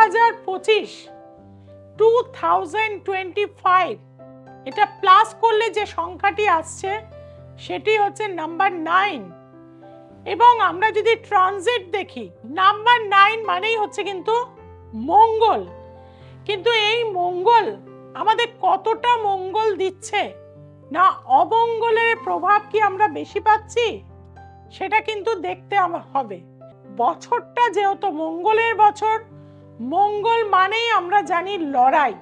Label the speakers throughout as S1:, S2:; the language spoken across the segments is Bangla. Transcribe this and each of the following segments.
S1: 2025 2025 এটা প্লাস করলে যে সংখ্যাটি আসছে সেটি হচ্ছে নাম্বার 9। এবং আমরা যদি ট্রানজিট দেখি, নাম্বার 9 মানেই হচ্ছে কিন্তু মঙ্গল। কিন্তু এই মঙ্গল আমাদের কতটা মঙ্গল দিচ্ছে না অমঙ্গলের প্রভাব কি আমরা বেশি পাচ্ছি, সেটা কিন্তু দেখতে হবে। বছরটা যেহেতু মঙ্গলের বছর, মঙ্গল মানেই আমরা জানি লড়াই,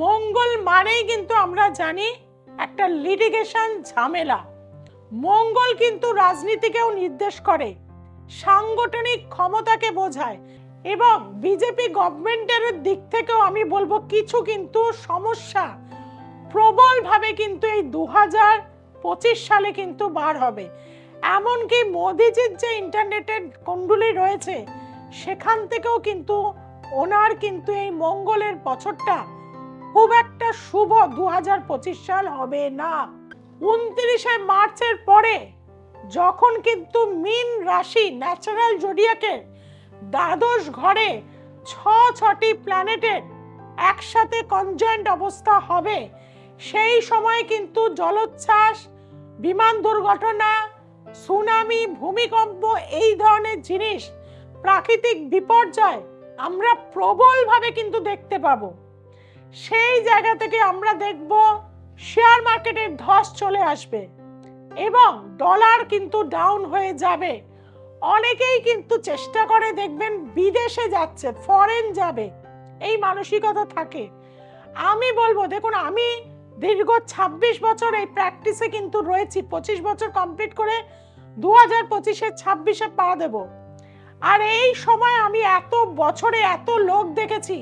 S1: মঙ্গল মানেই কিন্তু আমরা জানি একটা লিটিগেশন, ঝামেলা। মঙ্গল কিন্তু রাজনীতিকেও নির্দেশ করে, সাংগঠনিক ক্ষমতাকে বোঝায়। এবং বিজেপি গভর্নমেন্টের দিক থেকেও আমি বলবো কিছু কিন্তু সমস্যা প্রবলভাবে কিন্তু এই 2025 সালে কিন্তু বার হবে। এমনকি মোদিজির যে ইন্টারনেটের কুণ্ডলী রয়েছে সেখান থেকেও কিন্তু ওনার কিন্তু এই মঙ্গলের বছরটা খুব একটা শুভ 2025 সাল হবে না। 29শে মার্চের পরে যখন কিন্তু মীন রাশি ন্যাচারাল জোডিয়াকের দ্বাদশ ঘরে ছটি প্ল্যানেটের একসাথে কনজয়েন্ট অবস্থা হবে, সেই সময় কিন্তু জলোচ্ছ্বাস, বিমান দুর্ঘটনা, সুনামি, ভূমিকম্প, এই ধরনের জিনিস, প্রাকৃতিক বিপর্যয় আমরা প্রবলভাবে কিন্তু দেখতে পাবো। সেই জায়গা থেকে আমরা দেখব শেয়ার মার্কেটের ধস চলে আসবে এবং ডলার কিন্তু ডাউন হয়ে যাবে। অনেকেই কিন্তু চেষ্টা করে, দেখবেন বিদেশে যাচ্ছে, ফরেন যাবে, এই মানসিকতা থাকে। আমি বলবো, দেখুন আমি দীর্ঘ 26 বছর এই প্র্যাকটিসে কিন্তু রয়েছি, 25 বছর কমপ্লিট করে 2025-এ 26-এ পা দেব। আর এই সময় আমি এত বছরে এত লোক দেখেছি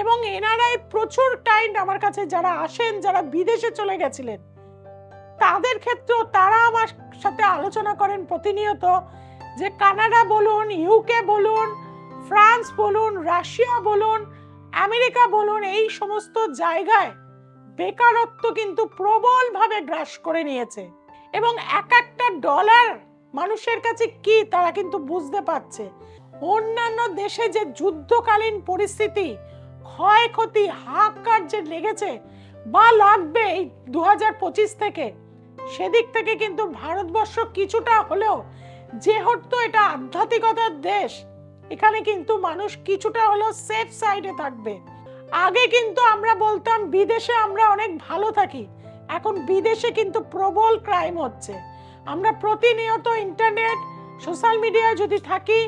S1: এবং এনারাই প্রচুর ক্লায়েন্ট আমার কাছে যারা আসেন, যারা বিদেশে চলে গেছিলেন, তাদের ক্ষেত্রেও তারা আমার সাথে আলোচনা করেন প্রতিনিয়ত যে কানাডা বলুন, ইউকে বলুন, ফ্রান্স বলুন, রাশিয়া বলুন, আমেরিকা বলুন, এই সমস্ত জায়গায় বেকারত্ব কিন্তু প্রবলভাবে গ্রাস করে নিয়েছে এবং এক একটা ডলার মানুষের কাছে কি তারা কিন্তু বুঝতে পারছে। অন্যান্য দেশে যে যুদ্ধকালীন পরিস্থিতি, ক্ষয়ক্ষতি, হাহাকার যে লেগেছে বা লাগবে এই 2025 থেকে, সেদিক থেকে কিন্তু ভারতবর্ষ কিছুটা হলেও, যেহেতু এটা আধ্যাত্মিকতার দেশ, এখানে কিন্তু মানুষ কিছুটা হলেও সেফ সাইডে থাকবে। আগে কিন্তু আমরা বলতাম বিদেশে আমরা অনেক ভালো থাকি, এখন বিদেশে কিন্তু প্রবল ক্রাইম হচ্ছে। আমরা প্রতিনিয়ত ইন্টারনেট, সোশ্যাল মিডিয়ায় যদি থাকি,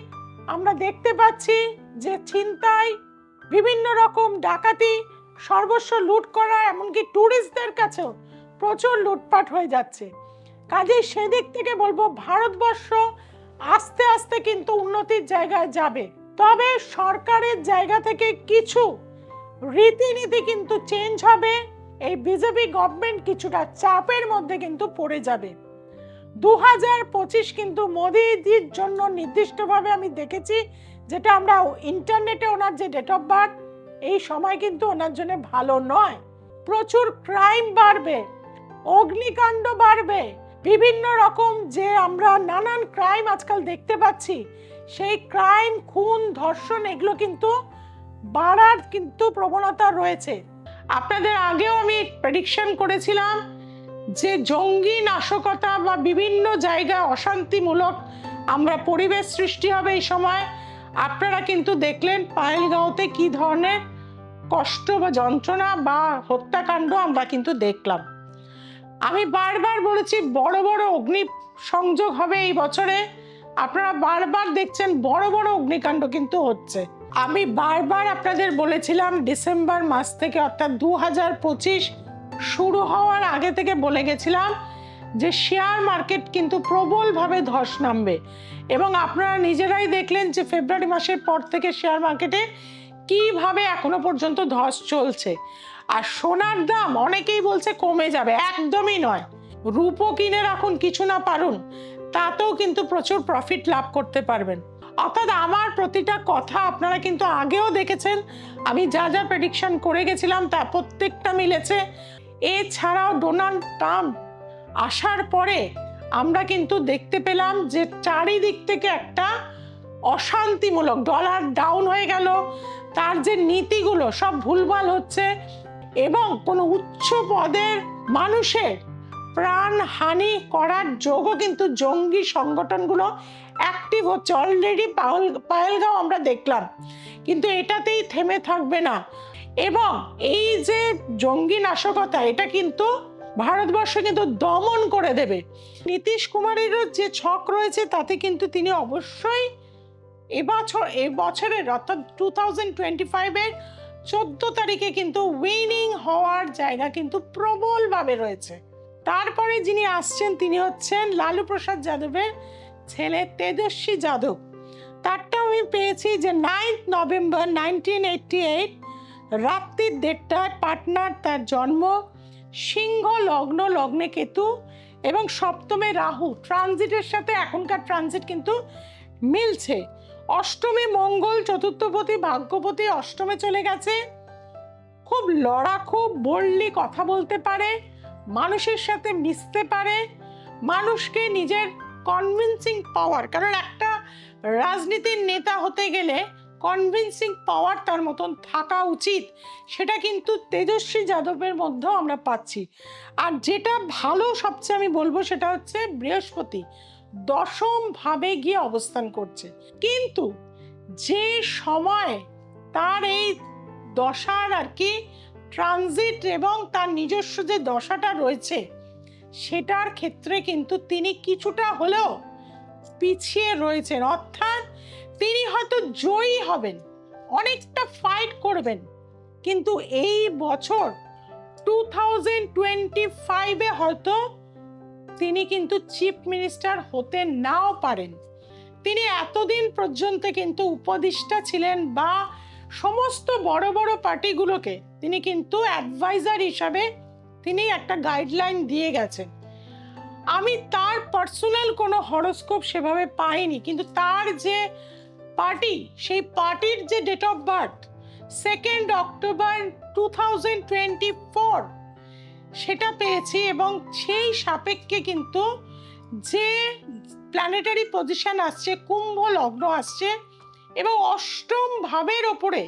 S1: আমরা দেখতে পাচ্ছি যে ছিনতাই, বিভিন্ন রকম ডাকাতি, সর্বস্ব লুট করা, এমনকি ট্যুরিস্টদের কাছেও প্রচুর লুটপাট হয়ে যাচ্ছে। কাজেই সেদিক থেকে বলবো ভারতবর্ষ আস্তে আস্তে কিন্তু উন্নতির জায়গায় যাবে। তবে সরকারের জায়গা থেকে কিছু রীতিনীতি কিন্তু চেঞ্জ হবে। এই বিজেপি গভর্নমেন্ট কিছুটা চাপের মধ্যে কিন্তু পড়ে যাবে। 2025 কিন্তু মোদিজির জন্য নির্দিষ্টভাবে আমি দেখেছি, যেটা আমরা ইন্টারনেটে ওনার যে ডেট অফ বার্থ, এই সময় কিন্তু ওনার জন্য ভালো নয়। প্রচুর ক্রাইম বাড়বে, অগ্নিকাণ্ড বাড়বে, বিভিন্ন রকম যে আমরা নানান ক্রাইম আজকাল দেখতে পাচ্ছি, সেই ক্রাইম, খুন, ধর্ষণ এগুলো কিন্তু বাড়ার কিন্তু প্রবণতা রয়েছে। আপনাদের আগেও আমি প্রেডিকশন করেছিলাম যে জঙ্গি নাশকতা বা বিভিন্ন জায়গায় অশান্তিমূলক আমরা পরিবেশ সৃষ্টি হবে এই সময়। আপনারা কিন্তু দেখলেন পাহেলগাঁওতে কি ধরনের কষ্ট বা যন্ত্রণা বা হত্যাকাণ্ড আমরা কিন্তু দেখলাম। আমি বারবার বলেছি বড় বড় অগ্নি সংযোগ হবে এই বছরে। আপনারা বারবার দেখছেন বড় বড় অগ্নিকাণ্ড কিন্তু হচ্ছে। আমি বারবার আপনাদের বলেছিলাম ডিসেম্বর মাস থেকে, অর্থাৎ 2025 শুরু হওয়ার আগে থেকে বলে গেছিলাম যে শেয়ার মার্কেট কিন্তু প্রবলভাবে ধস নামবে এবং আপনারা নিজেরাই দেখলেন যে ফেব্রুয়ারি মাসের পর থেকে শেয়ার মার্কেটে কিভাবে এখনো পর্যন্ত ধস চলছে। আর সোনার দাম অনেকেই বলছে কমে যাবে, একদমই নয়। রূপো কিনে রাখুন, কিছু না পারুন, তাতেও কিন্তু প্রচুর প্রফিট লাভ করতে পারবেন। অর্থাৎ আমার প্রতিটা কথা আপনারা কিন্তু আগেও দেখেছেন, আমি যা যা প্রেডিকশন করে গেছিলাম তা প্রত্যেকটা মিলেছে। এছাড়াও ডোনাল্ড ট্রাম্প আসার পরে আমরা কিন্তু দেখতে পেলাম যে চারিদিক থেকে একটা অশান্তিমূলক, ডলার ডাউন হয়ে গেল, তার যে নীতিগুলো সব ভুলভাল হচ্ছে এবং কোনো উচ্চ পদের মানুষের প্রাণহানি করার যোগও কিন্তু জঙ্গি সংগঠনগুলো অ্যাক্টিভ হচ্ছে। অলরেডি পাহেলগাঁও আমরা দেখলাম, কিন্তু এটাতেই থেমে থাকবে না। এবং এই যে জঙ্গি নাশকতা, এটা কিন্তু ভারতবর্ষ কিন্তু দমন করে দেবে। নীতিশ কুমারেরও যে ছক রয়েছে তাতে কিন্তু তিনি অবশ্যই এবছরের অর্থাৎ 2025-এর 14 তারিখে কিন্তু উইনিং হওয়ার জায়গা কিন্তু প্রবলভাবে রয়েছে। তারপরে যিনি আসছেন তিনি হচ্ছেন লালু প্রসাদ যাদবের ছেলে তেজস্বী যাদব। তারটা আমি পেয়েছি যে 9 নভেম্বর 1988 রাত্রি 1:30টায় পাটনার তার জন্ম। সিংহ লগ্ন, লগ্নে কেতু এবং সপ্তমে রাহু। ট্রানজিটের সাথে এখনকার ট্রানজিট কিন্তু মিলছে। অষ্টমে মঙ্গল, চতুর্থপতি ভাগ্যপতি অষ্টমে চলে গেছে। খুব লড়াকু, বোল্ডলি কথা বলতে পারে, মানুষের সাথে মিশতে পারে, মানুষকে নিজের কনভিন্সিং পাওয়ার, কারণ একটা রাজনীতির নেতা হতে গেলে কনভিন্সিং পাওয়ার তার মতন থাকা উচিত, সেটা কিন্তু তেজস্বী যাদবের মধ্যেও আমরা পাচ্ছি। আর যেটা ভালো সবচেয়ে আমি বলবো সেটা হচ্ছে বৃহস্পতি 10ম ভাবে গিয়ে অবস্থান করছে। কিন্তু যে সময় তার এই দশার আর কি ট্রানজিট এবং তার নিজস্ব যে দশাটা রয়েছে সেটার ক্ষেত্রে কিন্তু তিনি কিছুটা হলেও পিছিয়ে রয়েছেন। অর্থাৎ তিনি হয়তো জয়ী হবেন, অনেকটা ফাইট করবেন, কিন্তু এই বছর 2025-এ হয়তো তিনি কিন্তু চিফ মিনিস্টার হতে নাও পারেন। তিনি এতদিন পর্যন্ত কিন্তু উপদেষ্টা ছিলেন বা সমস্ত বড় বড় পার্টিগুলোকে তিনি কিন্তু অ্যাডভাইজার হিসাবে তিনি একটা গাইডলাইন দিয়ে গেছেন। আমি তার পার্সোনাল কোনো হরোস্কোপ সেভাবে পাইনি, কিন্তু তার যে পার্টি, সেই পার্টির যে ডেট অফ বার্থ 2 অক্টোবর 2024 সেটা পেয়েছি। এবং সেই সাপেক্ষে কিন্তু যে প্ল্যানেটারি পজিশন আসছে, কুম্ভ লগ্ন আসছে এবং অষ্টম ভাবের ওপরে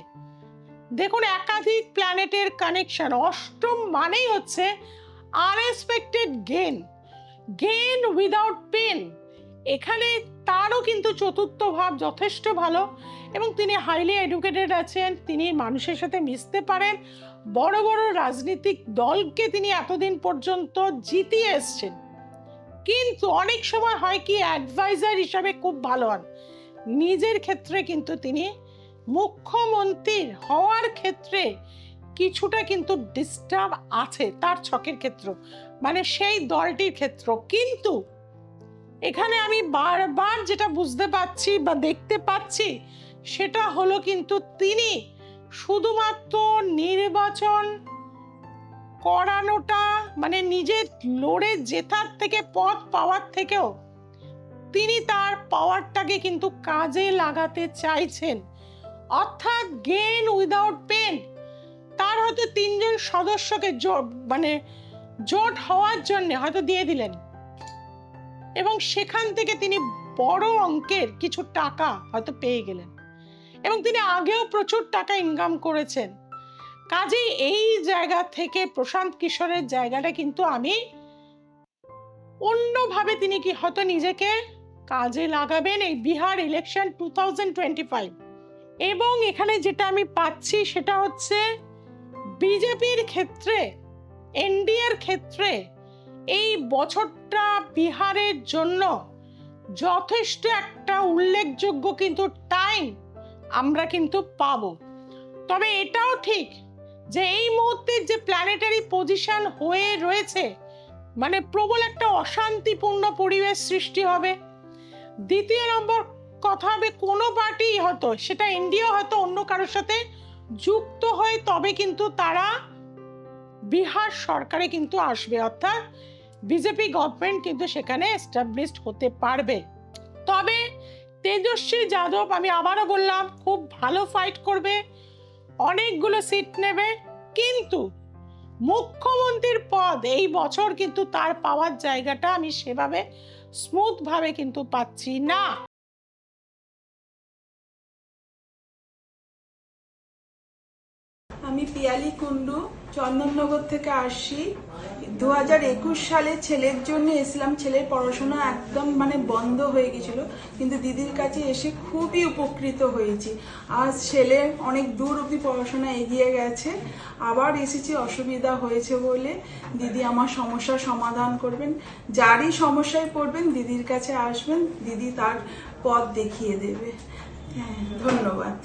S1: দেখুন একাধিক প্ল্যানেটের কানেকশন। অষ্টম মানেই হচ্ছে unexpected gain, gain without pain. এখানে তারও কিন্তু চতুর্থ ভাব যথেষ্ট ভালো এবং তিনি হাইলি এডুকেটেড আছেন, তিনি মানুষের সাথে মিশতে পারেন, বড় বড় রাজনৈতিক দলকে তিনি এতদিন পর্যন্ত জিতিয়ে এসছেন। কিন্তু অনেক সময় হয় কি অ্যাডভাইজার হিসাবে খুব ভালো হন, নিজের ক্ষেত্রে কিন্তু তিনি মুখ্যমন্ত্রী হওয়ার ক্ষেত্রে কিছুটা কিন্তু ডিস্টার্ব আছে তার ছকের ক্ষেত্র, মানে সেই দলটির ক্ষেত্র। কিন্তু এখানে আমি বারবার যেটা বুঝতে পাচ্ছি বা দেখতে পাচ্ছি সেটা হলো কিন্তু তিনি শুধুমাত্র নির্বাচন করানোটা মানে নিজের লড়ে জেতার থেকে পথ পাওয়ার থেকেও তিনি তার পাওয়ারটাকে কিন্তু কাজে লাগাতে চাইছেন। অর্থাৎ গেন উইদাউট পেন। তার হয়তো 3 জন সদস্যকে জোট হওয়ার জন্য হয়তো দিয়ে দিলেন এবং সেখান থেকে তিনি বড় অঙ্কের কিছু টাকা হয়তো পেয়ে গেলেন এবং তিনি আগেও প্রচুর টাকা ইনকাম করেছেন। কাজেই এই জায়গা থেকে প্রশান্ত কিশোরের জায়গাটা কিন্তু আমি অন্যভাবে তিনি কি হয়তো নিজেকে কাজে লাগাবেন এই বিহার ইলেকশন 2025। এবং এখানে যেটা আমি পাচ্ছি সেটা হচ্ছে বিজেপির ক্ষেত্রে, এনডিএর ক্ষেত্রে এই বছরটা বিহারের জন্য যথেষ্ট একটা উল্লেখযোগ্য কিন্তু টাইম আমরা কিন্তু পাবো। তবে এটাও ঠিক যে এই মুহূর্তে যে প্ল্যানেটারি পজিশন হয়ে রয়েছে মানে প্রবল একটা অশান্তিপূর্ণ পরিবেশ সৃষ্টি হবে। দ্বিতীয় নম্বর কথা হবে কোনো পার্টি হয়তো সেটা এনডিএ হয়তো অন্য কারোর সাথে যুক্ত হয়ে তবে কিন্তু তারা বিহার সরকারে কিন্তু আসবে, অর্থাৎ বিজেপি গভর্নমেন্ট কিন্তু সেখানে এস্টাবলিশড হতে পারবে। তবে তেজস্বী যাদব আমি আবারও বললাম খুব ভালো ফাইট করবে, অনেকগুলো সিট নেবে, কিন্তু মুখ্যমন্ত্রীর পদ এই বছর কিন্তু তার পাওয়ার জায়গাটা আমি সেভাবে স্মুথ ভাবে কিন্তু পাচ্ছি না।
S2: আমি পিয়ালি কুন্ডু চন্দননগর থেকে আসি। 2021 সালে ছেলের জন্য এসেছিলাম। ছেলের পড়াশোনা একদম বন্ধ হয়ে গেছিল, কিন্তু দিদির কাছে এসে খুবই উপকৃত হয়েছি। আজ ছেলে অনেক দূর অবধি পড়াশোনা এগিয়ে গেছে। আবার এসেছি অসুবিধা হয়েছে বলে, দিদি আমার সমস্যার সমাধান করবেন। যারই সমস্যায় পড়বেন দিদির কাছে আসবেন, দিদি তার পথ দেখিয়ে দেবে। হ্যাঁ, ধন্যবাদ।